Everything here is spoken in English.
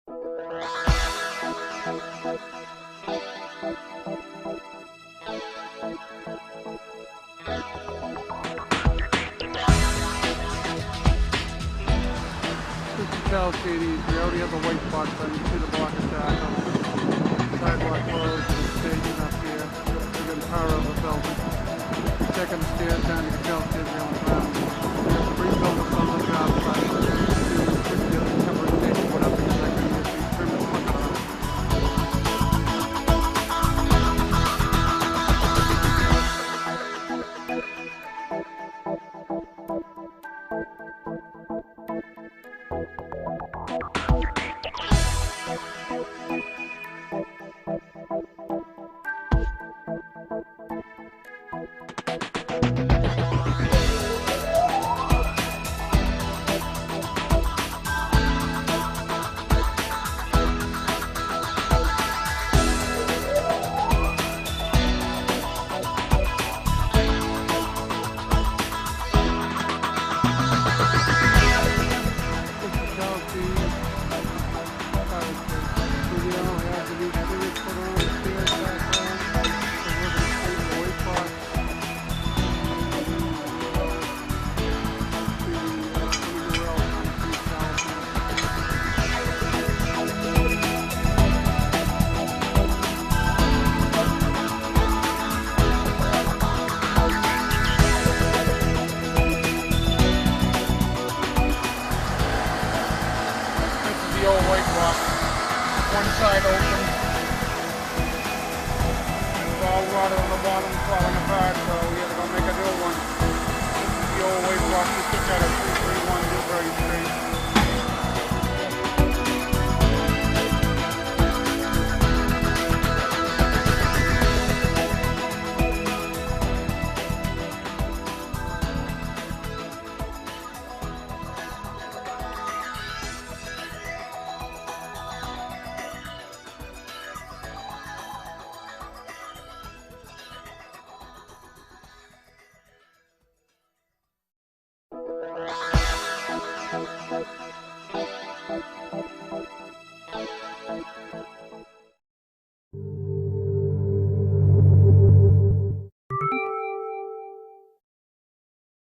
CDs. We already have the white box on. You see the block of tackle. Sidewalk closed. Staging up here. We're getting power over the building. Checking the stairs down. You can tell stairs are on the ground. There's the rebuilders on the job site. Put together the temporary station. Put up the second. You see trim is looking on it. One side open. It's all rotted on the bottom, falling apart, so we had to go make a new one. This is the old weight box.